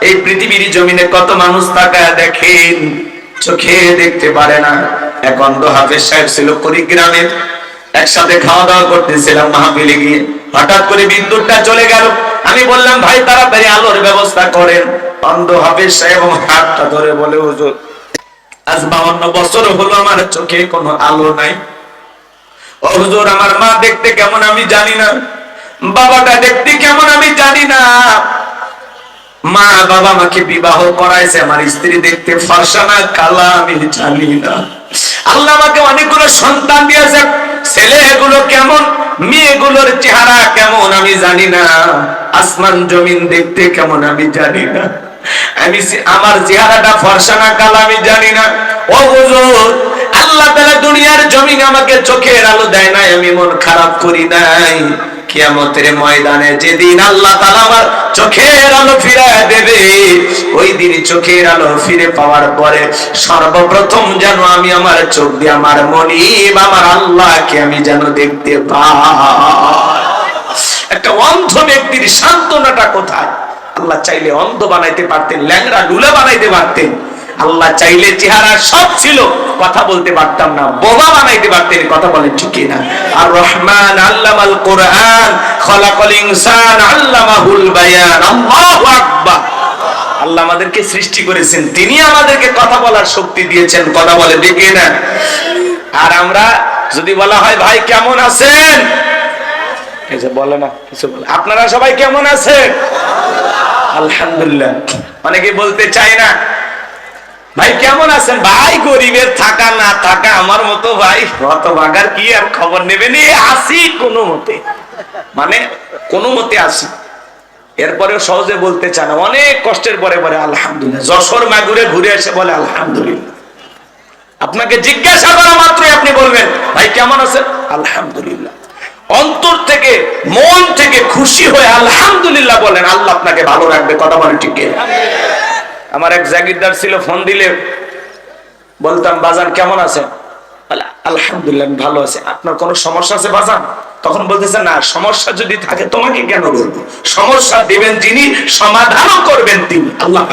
এই পৃথিবীর জমিনে কত মানুষ তাকায় দেখেন, চোখে দেখতে পারে না। এক অন্ধ হাফেজ সাহেব ছিল কুড়িগ্রামে, একসাথে খাওয়া দাওয়া করতেছিলাম মাহফিলে গিয়ে, হঠাৎ করে বিদ্যুৎটা চলে গেল। আমি বললাম ভাই তাড়াতাড়ি আলোর ব্যবস্থা করেন। অন্ধ হাফেজ সাহেব হাতটা ধরে বলে, হুজুর আজ 52 বছর হলো আমার চোখে কোনো আলো নাই। ও হুজুর আমার মা দেখতে কেমন আমি জানি না, বাবাটা দেখতে কেমন আমি জানি না। মা বাবা আমাকে বিবাহ করাইছে, আমার স্ত্রী দেখতে ফর্সা না কালা আমি জানি না। আল্লাহ আমাকে অনেকগুলো সন্তান দিয়েছে, ছেলেগুলো কেমন, মেয়েগুলোর চেহারা কেমন আমি জানি না, আসমান জমিন দেখতে কেমন আমি জানি না, আমি আমার চেহারাটা ফর্সা না কালা আমি জানি না। ও হুজুর আল্লাহ তাআলা দুনিয়ার জমিনে আমাকে চোখের আলো দেয় নাই, আমি মন খারাপ করি নাই। কিয়ামতের ময়দানে যেদিন আল্লাহ তাআলা আমার চোখের আলো ফিরিয়ে দেবে, ওই দিন চোখের আলো ফিরে পাওয়ার পরে সর্বপ্রথম যেন আমি আমার চোখ দিয়ে আমার মনিব আমার আল্লাহকে আমি যেন দেখতে পাই। একটা অন্ধ ব্যক্তির সান্ত্বনাটা কোথায়? আল্লাহ চাইলে অন্ধ বানাইতে পারতেন, ল্যাংড়া লুলা বানাইতে পারতেন। আল্লাহ চাইলে চেহারা সব ছিল, কথা বলতে পারতাম না, বোবা বানাইতে পারতেন। কথা বলেন ঠিক কিনা? আর রহমান আল্লামাল কোরআন খলাকাল ইনসান আল্লামাহুল বায়ান। আল্লাহু আকবার। আল্লাহ আমাদেরকে সৃষ্টি করেছেন, তিনি আমাদেরকে কথা বলার শক্তি দিয়েছেন। কথা বলে ঠিক কিনা? আর আমরা যদি বলা হয় ভাই কেমন আছেন, এই যে বলে না কিছু বলে, আপনারা সবাই কেমন আছেন? আলহামদুলিল্লাহ। অনেকে বলতে চায় না ভাই কেমন আছেন, ভাই গরিবের থাকা না থাকা আমার মতো ভাই হতভাগার কি আর খবর নেবেন, আসি কোনো মতে, মানে কোনো মতে আসি। এরপরেও সহজে বলতে চায় না, অনেক কষ্টের পরে বলে আলহামদুলিল্লাহ। যশোর মাগুরে ঘুরে এসে বলে আলহামদুলিল্লাহ। আপনাকে জিজ্ঞাসা করা মাত্রই আপনি বলবেন ভাই কেমন আছেন, আলহামদুলিল্লাহ। অন্তর থেকে মন থেকে খুশি হয়ে আলহামদুলিল্লাহ বলেন, আল্লাহ আপনাকে ভালো রাখবে। কথা বলেন ঠিক কিনা? আমার এক জাগিরদার ছিল, ফোন দিলে বলতাম বাজান কেমন আছে, আলহামদুলিল্লাহ ভালো আছে। আপনার কোনো সমস্যা আছে বাজান? তখন বলতেছে না, সমস্যা যদি থাকে তোমাকে কেন বলবো, সমস্যা দিবেন যিনি, সমাধানও করবেন তিনি, আল্লাহ।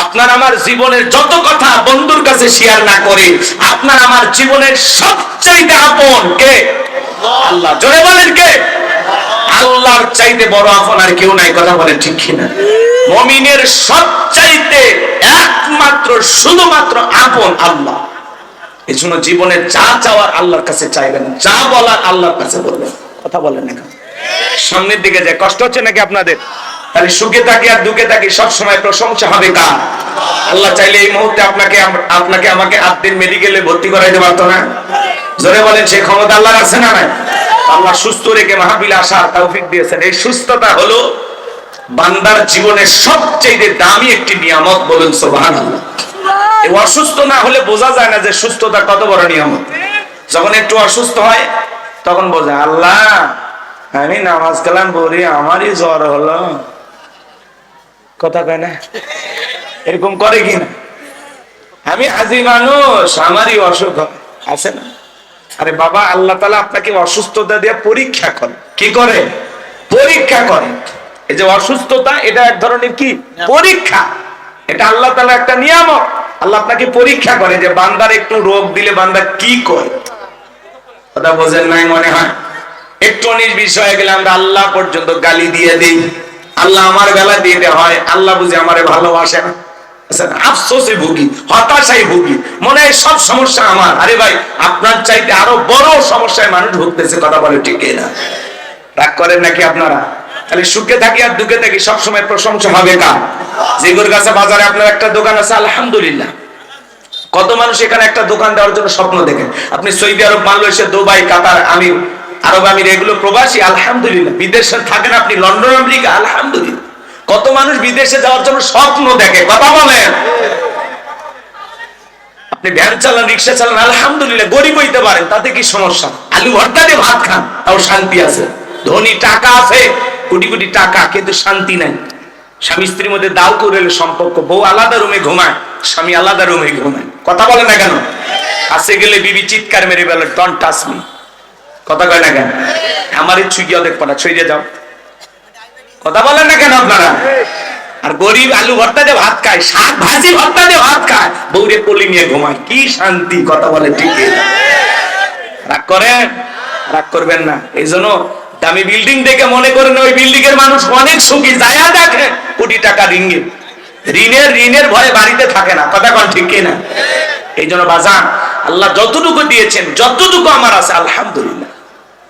আপনার আমার জীবনের যত কথা বন্ধুর কাছে শেয়ার না করে, আপনার আমার জীবনের সবচাইতে আপন কে? আল্লাহ। জোরে বলেন কে? আল্লাহর চাইতে বড় আপন আর কেউ নাই। কথা বলেন ঠিক কিনা? মুমিনের সবচাইতে একমাত্র শুধুমাত্র আপন আল্লাহ। এই জন্য জীবনে যা চাওয়ার আল্লাহর কাছে চাইবেন, যা বলার আল্লাহর কাছে বলবেন। কথা বলেন না? সামনের দিকে যায়, কষ্ট হচ্ছে নাকি আপনাদের? তাহলে সুখে থাকি আর দুঃখে থাকি সবসময় প্রশংসা হবে কার? আল্লাহ চাইলে এই মুহূর্তে আপনাকে আমাকে আত্মীয় মেডিকেলে ভর্তি করাইতে পারতো না? জোরে বলেন সেই ক্ষমতা আল্লাহর আছে না নাই? আল্লাহ সুস্থ রেখে মাহফিলে আসার তৌফিক দিয়েছেন। এই সুস্থতা হলো বান্দার জীবনের সবচেয়ে দামি একটি নিয়ামত। বলুন সুবহানাল্লাহ। এই অসুস্থ না হলে বোঝা যায় না যে সুস্থতা কত বড় নিয়ামত। যখন একটু অসুস্থ হয় তখন বোঝা, আল্লাহ আমি নামাজ কালাম পড়ি, আমারই জ্বর হলো। কথা কয় না? এরকম করে কিনা? আমি হাজি মানুষ, আমারই অসুখ আছে না? আরে বাবা, আল্লাহ তাআলা আপনাকে অসুস্থতা দিয়ে পরীক্ষা করে। কি করে? পরীক্ষা করে। এই যে অসুস্থতা, এটা এক ধরনের কি পরীক্ষা। এটা আল্লাহ তাআলা একটা নিয়ামত। আল্লাহ আপনাকে পরীক্ষা করে যে বান্দার একটু রোগ দিলে বান্দা কি করে। কথা বোঝেন নাই মনে হয়? একটু বিষয়ে গেলে আমরা আল্লাহ পর্যন্ত গালি দিয়ে দিই, আল্লাহ আমার গালা দিতে হয়, আল্লাহ বুঝে আমারে ভালোবাসে না, আফসোসে ভুগি, হতাশায় ভুগি, মনে হয় সব সমস্যা আমার। আরে ভাই, আপনার চাইতে আরো বড় সমস্যায় মানুষ ভুগতেছে। কথা বলে ঠিক না? রাগ করেন নাকি আপনারা? তাহলে সুখে থাকি আর দুঃখে থাকি সবসময় প্রশংসা হবে কার? জিগুর কাছে বাজারে আপনার একটা দোকান আছে, আলহামদুলিল্লাহ। কত মানুষ এখানে একটা দোকান দেওয়ার জন্য স্বপ্ন দেখেন। আপনি সৌদি আরব, মালয়েশিয়া, দুবাই, কাতার, আরব আমির, এগুলো প্রবাসী, আলহামদুলিল্লাহ। বিদেশে থাকেন আপনি, লন্ডন, আমেরিকা, আলহামদুলিল্লাহ। কত মানুষ বিদেশে যাওয়ার জন্য স্বপ্ন দেখে। কথা বলেন। আপনি ভ্যান চালান, রিক্সা চালান, আলহামদুলিল্লাহ, গরিব হইতে পারেন, তাতে কি সমস্যা? আলু ভর্তা দিয়ে ভাত খান, তাও শান্তি আছে। ধনী, টাকা আছে, কোটি কোটি টাকা, কিন্তু শান্তি নাই। স্বামী স্ত্রীর মধ্যে দাও করে সম্পর্ক, বউ আলাদা রুমে ঘুমায়, স্বামী আলাদা রুমে ঘুমায়। কথা বলে না কেন? কাছে গেলে বিবি চিৎকার মেরে বলে ডোন্ট টাচ মি। কথা কয় না কেন? আমারই ছুঁইয়া দেখবো না, ছুঁয়ে যাও। কথা বলেন না কেন আপনারা? আর গরিব আলু ভর্তা দিয়ে ভাত খায়, শাক ভাজি ভর্তা দিয়ে ভাত খায়, বউরে কোলে নিয়ে ঘুমায়, কি শান্তি। কথা বলে ঠিক না? রাগ করেন? রাগ করবেন না। এই জন্য দামি বিল্ডিং দেখে মনে করেন ওই বিল্ডিং এর মানুষ অনেক সুখী, যায় দেখে কোটি টাকা ঋণের ভয়ে বাড়িতে থাকে না। কথা কন ঠিক না? এই জন্য বাজান, আল্লাহ যতটুকু দিয়েছেন, যতটুকু আমার আছে আলহামদুলিল্লাহ।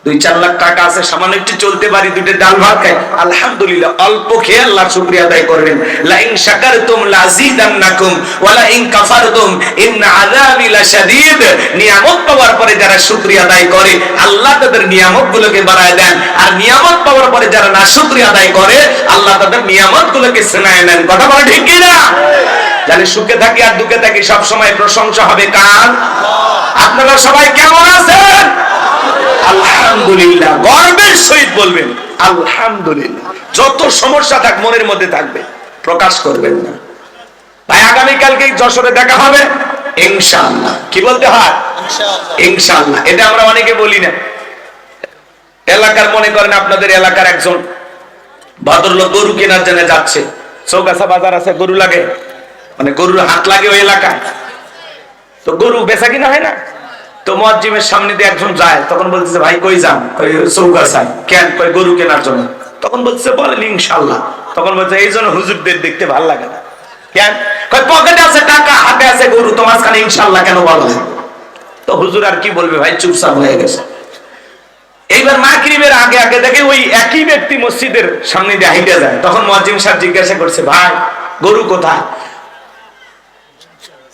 2-4 লাখ টাকা আছে, সামান্য একটু চলতে পারি, দুটো ডাল ভাত খাই, আলহামদুলিল্লাহ। অল্প খেয়ে আল্লাহর শুকরিয়া আদায় করবেন। লা ইন শাকারতুম লাযীদান্নাকুম ওয়া লা ইন কাফারতুম ইন্না আযাবি লাশাদীদ। নিয়ামত পাওয়ার পরে যারা শুকরিয়া আদায় করে, আল্লাহ তাদের নিয়ামতগুলোকে বাড়ায় দেন। আর নিয়ামত পাওয়ার পরে যারা নাশুকরিয়া আদায় করে, আল্লাহ তাদের নিয়ামতগুলোকে ছিনায় নেন। কথা বলে ঠিক কি না? জানি সুখে থাকি আর দুঃখে থাকি, সব সময় প্রশংসা হবে কার? আপনারা সবাই কেমন আছেন? আলহামদুলিল্লাহ। গর্বের সহিত বলবেন আলহামদুলিল্লাহ। যত সমস্যা থাক মনের মধ্যে থাকবে, প্রকাশ করবেন না। ভাই আগামীকালকে যশোরে দেখা হবে ইনশাআল্লাহ। কি বলতে হয়? ইনশাআল্লাহ। এটা আমরা অনেকে বলি না। এলাকার মনে করেন আপনাদের এলাকার একজন ভদ্রলোক গরু কেনার জন্য যাচ্ছে, চৌগাছা বাজার আছে, গরু লাগে, মানে গরুর হাট লাগে ওই এলাকায়, তো গরু বেচা কিনা হয় না। তো মুয়াজ্জিমের সামনে দিয়ে একজন যায়, তখন বলতেছে ভাই কই যান? কই চৌগাছায়। কেন? কই গরু কেনার জন্য। তখন বলছে বলেন ইনশাআল্লাহ। তখন বলছে এই জন্য হুজুরদের দেখতে ভালো লাগে না। কেন? কই পকেটে আছে টাকা, হাতে আছে গরু, তো মাঝখানে ইনশাআল্লাহ কেন বলে? তো হুজুর আর কি বলবে ভাই, চুপচাপ হয়ে গেছে। এইবার মাগরিবের আগে আগে দেখে ওই একই ব্যক্তি মসজিদের সামনে দিয়ে হাঁটে যায়। তখন মুয়াজ্জিম সাহেব জিজ্ঞাসা করছে ভাই গরু কোথায়?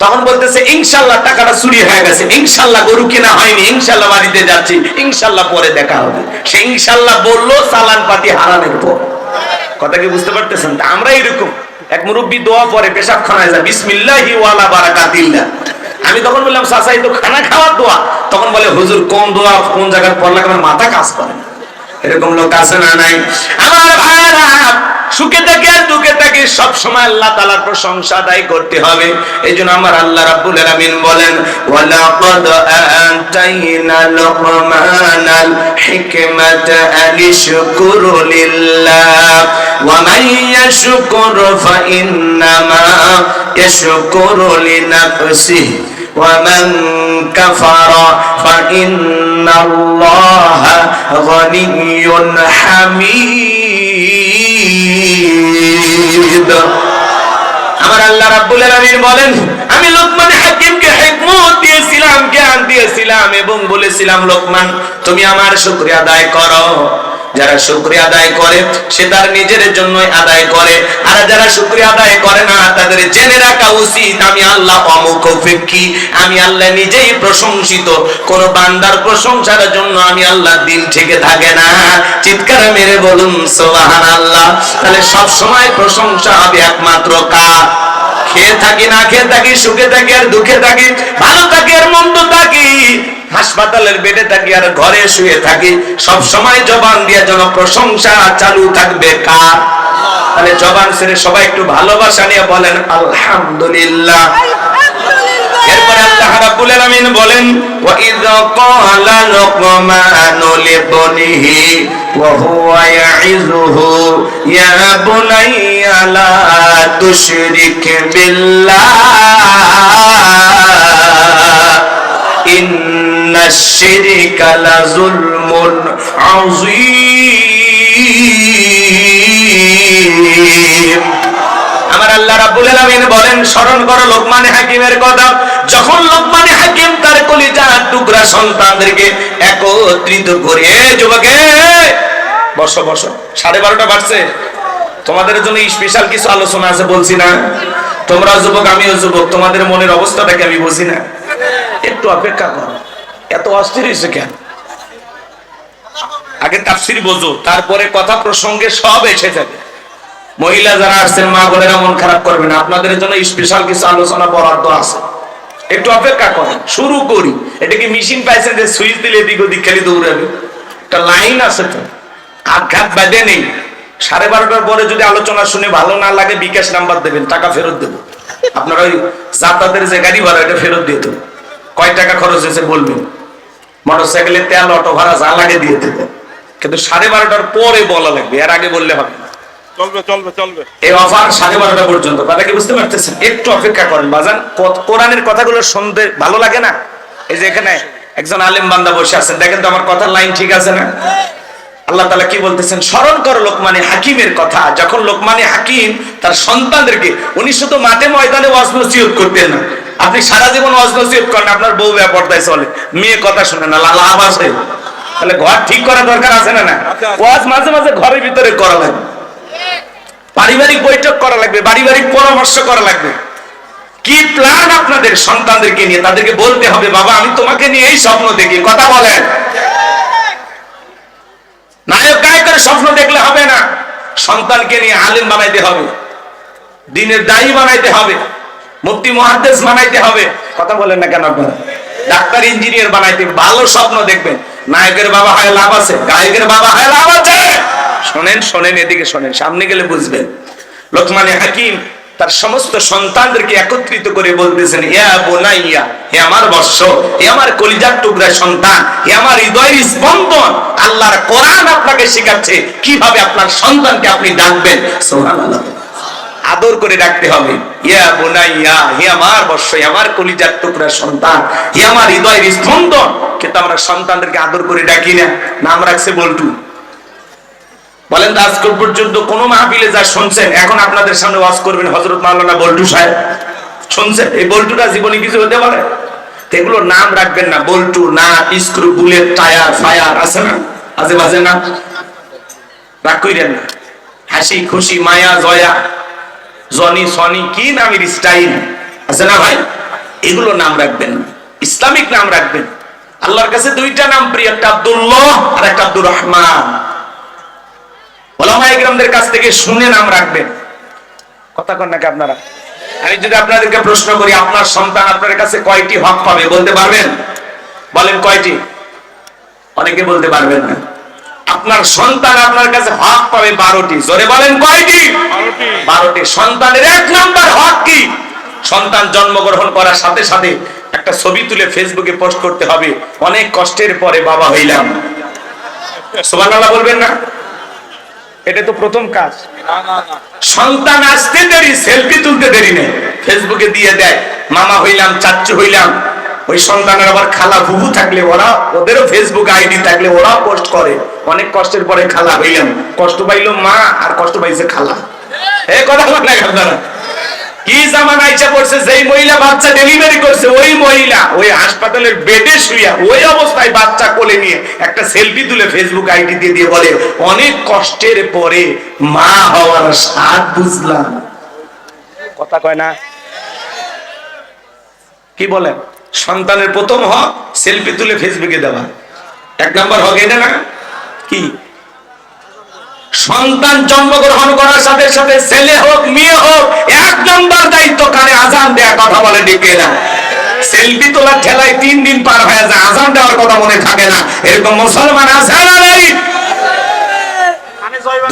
তখন বলতেছে ইনশাআল্লাহ টাকাটা চুরি হয়ে গেছে, ইনশাআল্লাহ গরু কেনা হয়নি, ইনশাআল্লাহ বাড়িতে যাচ্ছি, ইনশাআল্লাহ পরে দেখা হবে। সে ইনশাআল্লাহ বললো চালান পাতি হারানোর পর। কথা কি বুঝতে পারতেছেন? আমরা এরকম এক মুরব্বী দোয়া পরে পেশাবখানায় যায়, বিসমিল্লাহি ওয়ালা বারাকাতিল্লাহ। আমি তখন বললাম চাচা এই তো খানা খাওয়ার দোয়া। তখন বলে হুজুর কোন দোয়া কোন জায়গায় পড়লে আমার মাথা কাজ করে না। এরকম লোক আছে না নাই? আমার ভাইরা, সুখে থাকি আর দুঃখে থাকি সব সময় আল্লাহ তাআলার প্রশংসা আদায় করতে হবে। এইজন্য আমার আল্লাহ রাব্বুল আলামিন বলেন ওয়ালাকাদ আতাইনা লুকমানাল হিকমাতা আনিশকুরু লিল্লাহ ওয়া মান ইয়াশকুর ফাইন্নামা ইয়াশকুরু লিনাফসিহি ومن كفر فإن الله غني حميد। আমার আল্লাহ রাব্বুল আলামিন বলেন আমি লোকমান হাকিমকে হিকমত দিয়েছিলাম, জ্ঞান দিয়েছিলাম এবং বলেছিলাম লোকমান তুমি আমার শুকরিয়া আদায় করো। যারা শুকরিয়া আদায় করে সে তার নিজের জন্যই আদায় করে, আর যারা শুকরিয়া আদায় করে না তাদের জেনে রাখা উচিত আমি আল্লাহ অমুখফেকি, আমি আল্লাহ নিজেই প্রশংসিত। কোন বান্দার প্রশংসার জন্য আমি আল্লাহ দিন থেকে থাকে না। চিৎকার মেরে বলুন সুবহানাল্লাহ। তাহলে সব সময় প্রশংসা হবে একমাত্র কার? খেয়ে থাকি না খেয়ে থাকি, সুখে থাকি আর দুঃখে থাকি, ভালো থাকি আর মন্দ থাকি, হাসপাতালের বেডে থাকি আর ঘরে শুয়ে থাকি, সব সময় জবান দিয়ে যেন প্রশংসা চালু থাকবে কার? তাহলে জবান ছেড়ে সবাই একটু ভালোবাসা নিয়ে বলেন আলহামদুলিল্লাহ। এরপর আল্লাহ রাব্বুল আলামিন বলেন ওয়া ইয ক্বালা লুকমানু লিবনিহি ওয়া হুয়া ইয়াইযুহু ইয়া বুনাইয়া লা তুশরিক বিল্লাহ ইন্নাশ শিরকা লাযুলমুন আযীম। আমার আল্লাহ রাব্বুল আলামিন বলেন স্মরণ করো লোকমান হাকিমের কথা। যখন লোকমান হাকিম তার কলিজার টুকরা সন্তানদেরকে একত্রিত করে, যুবকে বসো বসো, 12:30 বাজছে, তোমাদের জন্য স্পেশাল কিছু আলোচনা আছে বলছি না? তোমরা যুবক আমিও যুবক, তোমাদের মনের অবস্থাটাকে আমি বুঝি না। একটু অপেক্ষা করো, এত অস্থির হয়েছে কেন? আগে তাফসীর বোঝো, তারপরে কথা প্রসঙ্গে সব এসে যাবে। মহিলা যারা আসছেন মা বোনেরা মন খারাপ করবে না, আপনাদের জন্য স্পেশাল কিছু আলোচনা বরাদ্দ আছে, একটু অপেক্ষা করেন। শুরু করি। এটা কি মেশিন পাইছেন যে সুইচ দিলে এদিক ওদিক খালি দৌড়াবে? একটা লাইন আছে তো, আঘাত বাঁধে নেই। 12:30 পরে যদি আলোচনা শুনে ভালো না লাগে বিকাশ নাম্বার দেবেন, টাকা ফেরত দেবো। আপনার ওই যাতায়াতের যে গাড়ি ভাড়া এটা ফেরত দিয়ে দেবো। কয় টাকা খরচ হয়েছে বলবেন, মোটরসাইকেলের তেল অটো ভাড়া যা লাগে দিয়ে দেবো। কিন্তু 12:30 পরে বলা লাগবে, এর আগে বললে হবে না। চলবে চলবে চলবে। এই অফার 12:30 পর্যন্ত, কথা কি বুঝতে পারতেছেন? একটু অপেক্ষা করেন বাজান, কোরআনের কথাগুলো শুনতে ভালো লাগে না? এই যে এখানে একজন আলেম বান্দা বসে আছেন, দেখেন তো আমার কথার লাইন ঠিক আছে না? আল্লাহ তাআলা কি বলতেছেন? স্মরণ করো লোকমানে হাকিমের কথা। যখন লোকমানে হাকিম তার সন্তানদেরকে, উনি শুধু মাঠে ময়দানে ওয়াজ নসিহত করতেন না। আপনি সারা জীবন ওয়াজ নসিহত করেন, আপনার বউ বেপরদায় চলে, মেয়ে কথা শুনে না, লাভ আছে? তাহলে ঘর ঠিক করা দরকার আছে না? না, ওয়াজ মাঝে মাঝে ঘরের ভিতরে করা লাগবে, পারিবারিক বৈঠক করা লাগবে, পারিবারিক পরামর্শ করা লাগবে। কি প্ল্যান আপনাদের সন্তানদেরকে নিয়ে? তাদেরকে বলতে হবে, বাবা আমি তোমাকে নিয়ে এই স্বপ্ন দেখি। কথা বলেন, নায়ক গায়কের স্বপ্ন দেখলে হবে না, সন্তানকে নিয়ে আলেম বানাইতে হবে, দ্বীনের দায়ী বানাইতে হবে, মুফতি মুহাদ্দিস বানাইতে হবে। কথা বলেন না কেন? আপনারা ডাক্তার ইঞ্জিনিয়ার বানাইতে, ভালো স্বপ্ন দেখবেন। নায়কের বাবা হয় লাভ আছে, গায়কের বাবা হয় লাভ আছে। শোনেন শোনেন, এদিকে শোনেন, সামনে গেলে বুঝবেন। লোকমানে হাকিম তার সমস্ত সন্তানদেরকে একত্রিত করে বলতেছেন, ইয়া বুনাইয়া, হে আমার বৎস, হে আমার কলিজার টুকরা সন্তান, হে আমার হৃদয়ের স্পন্দন, আল্লাহর কোরআন আপনাকে শেখাচ্ছে কিভাবে আপনার সন্তানকে আপনি ডাকবেন। সুবহানাল্লাহ, আদর করে ডাকতে হবে। ইয়া বুনাইয়া, হে আমার বৎস, হে আমার কলিজার টুকরা সন্তান, হে আমার হৃদয়ের স্পন্দন। কিন্তু আমরা সন্তানদেরকে আদর করে ডাকি না, নাম রাখছে বল্টু। বলেন তো আজ পর্যন্ত কোন মাহফিলে যা শুনছেন, এখন আপনাদের সামনে ওয়াজ করবেন হযরত মাওলানা বল্টু সাহেব, শুনছেন? এই বল্টুটা জীবনে কিছু হতে পারে? এগুলো নাম রাখবেন না, বল্টু না, স্ক্রু, বুলেট, টায়ার, ফায়ার আছে না, আজে বাজে না, রাগ কইরেন না। হাসি খুশি, মায়া, জয়া, জনি, সনি, কি নামের স্টাইল আছে না ভাই? এগুলো নাম রাখবেন না, ইসলামিক নাম রাখবেন। আল্লাহর কাছে দুইটা নাম প্রিয়, একটা আব্দুল্লাহ আর একটা আব্দুর রহমান। ওলামায়ে কেরামদের কাছ থেকে শুনে নাম রাখবেন। কথা কন নাকি আপনারা? আমি যদি আপনাদেরকে প্রশ্ন করি, আপনার সন্তান আপনার কাছে কয়টি হক পাবে বলতে পারবেন? বলেন কয়টি? অনেকে বলতে পারবেন না। আপনার সন্তান আপনার কাছে হক পাবে 12টি। জোরে বলেন কয়টি? 12টি। সন্তানের 1 নাম্বার হক কি? সন্তান জন্মগ্রহণ করার সাথে সাথে একটা ছবি তুলে ফেসবুকে পোস্ট করতে হবে, অনেক কষ্টের পরে বাবা হইলাম। সুবহানাল্লাহ বলবেন না? এটা তো প্রথম কাজ। সন্তান আসতে দেরি, সেলফি তুলতে দেরি নেই, ফেসবুকে দিয়ে দেয় মামা হইলাম, চাচ্চু হইলাম। ওই সন্তানের আবার খালা ফুফু থাকলে ওরা, ওদেরও ফেসবুক আইডি থাকলে ওরা পোস্ট করে, অনেক কষ্টের পরে খালা হইলাম। কষ্ট পাইলো মা আর কষ্ট পাইছে খালা। এই কথা বলেন না আপনারা? কি জামানা আইসা পড়ছে, যেই মহিলা বাচ্চা ডেলিভারি করছে ওই মহিলা ওই হাসপাতালের বেডে শুইয়া ওই অবস্থায় বাচ্চা কোলে নিয়ে একটা সেলফি তুলে ফেসবুক আইডি দিয়ে দিয়ে বলে, অনেক কষ্টের পরে মা হওয়ার স্বাদ বুঝলাম। কথা কয় না? কি বলেন? সন্তানের প্রথম হক সেলফি তুলে ফেসবুকে দেওয়া, 1 নাম্বার হক এটা না? কি? সন্তান জন্মগ্রহণ করার সাথে সাথে ছেলে হোক মেয়ে হোক, 1 নাম্বার দায়িত্ব কানে আজান দেয়া। কথা বলে ঠিক না? সেলফি তোলার ঠেলায় 3 দিন পার হয়ে যায়, আজান দেওয়ার কথা মনে থাকে না। এরকম মুসলমান আছে না নাই?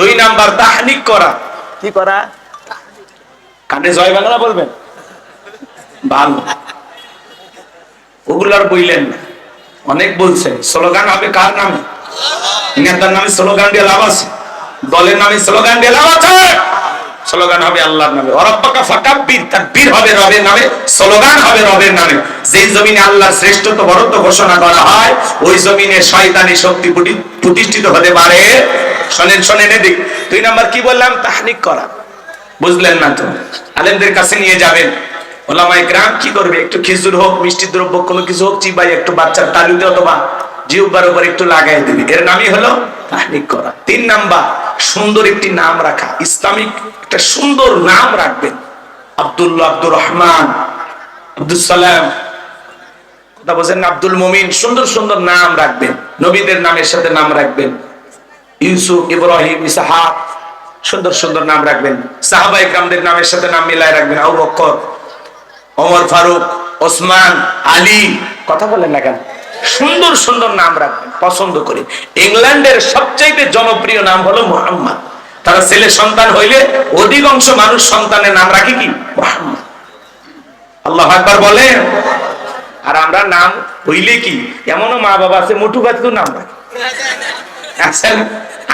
2 নাম্বার তাহনিক করা। কি করা? কানে জয় বাংলা বলবেন, ভালো। ওগুলার বইলেন না, অনেক বলছেন। স্লোগান হবে কার নামে? নেতার নামে স্লোগান দিয়ে লাভ আছে, দলের নামে স্লোগান দিয়ে লাভ আছে? স্লোগান হবে আল্লাহর নামে। ওয়ারাব্বাকা ফাকাব্বির, তাকবীর হবে রবের নামে, স্লোগান হবে রবের নামে। যেই জমিনে আল্লাহর শ্রেষ্ঠত্ব বড়ত্ব ঘোষণা করা হয়, ওই জমিনে শয়তানি শক্তি প্রতিষ্ঠিত হতে পারে। শোনেন শোনেন, এদিক 2 নাম্বার কি বললাম? তাহনিক করা। বুঝলেন না তো? আলেমদের কাছে নিয়ে যাবেন, ওলামায়ে কেরাম কি করবে? একটু খিচুড়ি হোক, মিষ্টি দ্রব্য কোনো কিছু হোক, চিবাই একটু বাচ্চার তালুতে অথবা জিহ্বার উপর একটু লাগাই দিবি, এর নামই হলো তাহনিক করা। 3 নাম্বার সুন্দর একটি নাম রাখা, ইসলামিক একটা সুন্দর নাম রাখবেন। আব্দুল্লাহ, আব্দুর রহমান, আব্দুল সালাম, কথা বলছেন না? আব্দুল মুমিন, সুন্দর সুন্দর নাম রাখবেন। নবীদের নামের সাথে নাম রাখবেন, ইউসুফ, ইব্রাহিম, ইসহাক, সুন্দর সুন্দর নাম রাখবেন। সাহাবায়ে কেরামদের নামের সাথে নাম মিলাই রাখবেন, আবু বকর, ওমর ফারুক, ওসমান, আলী। কথা বলেন না কেন? সুন্দর সুন্দর নাম রাখবেন পছন্দ করে। ইংল্যান্ডের সবচেয়ে জনপ্রিয় নাম হলো মুহাম্মদ। তারা ছেলে সন্তান হইলে অধিকাংশ মানুষ সন্তানের নাম রাখে কি? মুহাম্মদ। আল্লাহু আকবার বলেন। আর আমরা নাম হইলে কি, এমনও মা বাবা আছে মোটু বাচ্চু নাম রাখে,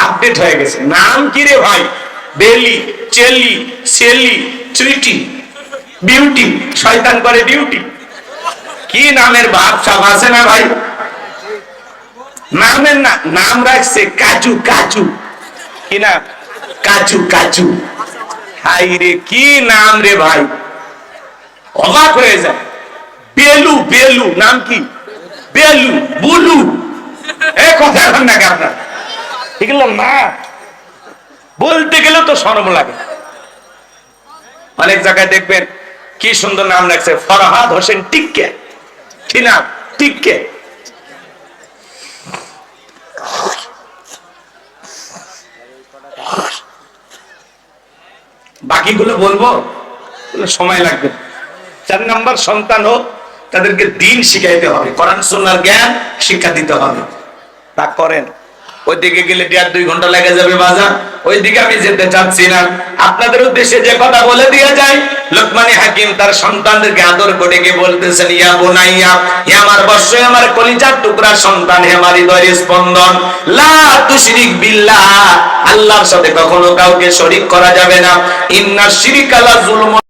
আপডেট হয়ে গেছে। নাম কি রে ভাই? বেলি, চেলি, সেলি, চুইটি, বিউটি, শয়তান করে ডিউটি। কি নামের ভাব সাব আছে না ভাই? নামের নাম রাখছে কাজু। কাজু কি না? কাজু কাজু। হাই রে, কি নাম রে ভাই, অবাক হয়ে যায়। বেলু, বেলু নাম কি? বেলু, বুলু, এ কথা এখন নাকি আপনার? এগুলো না বলতে গেলেও তো শরম লাগে। অনেক জায়গায় দেখবেন কি সুন্দর নাম রাখছে, ফরহাদ হোসেন টিক্কে। কি নাম? টিক্কে। বাকিগুলো বলবো, সময় লাগবে। 4 নাম্বার সন্তান হোক, তাদেরকে দিন শিখাইতে হবে, কোরআন সুন্নাহর জ্ঞান শিক্ষা দিতে হবে। তা করেন, ওইদিকে গেলে 1.5-2 ঘন্টা লেগে যাবে বাজার, ওইদিকে আমি যেতে চাচ্ছি না। আপনাদের উদ্দেশ্যে যে কথা বলে দিয়ে যায়, লোকমান হাকিম তার সন্তানদেরকে আদর করে গিয়ে বলতেছেন, ইয়া বুনাইয়া, হে আমার বৎস, হে আমার কলিজার টুকরা সন্তান, হে আমার হৃদয়ের স্পন্দন, লা তুশরিক বিল্লাহ, আল্লাহর সাথে কখনো কাউকে শরীক করা যাবে না। ইন্নাশ শিরকা লা যুলমুন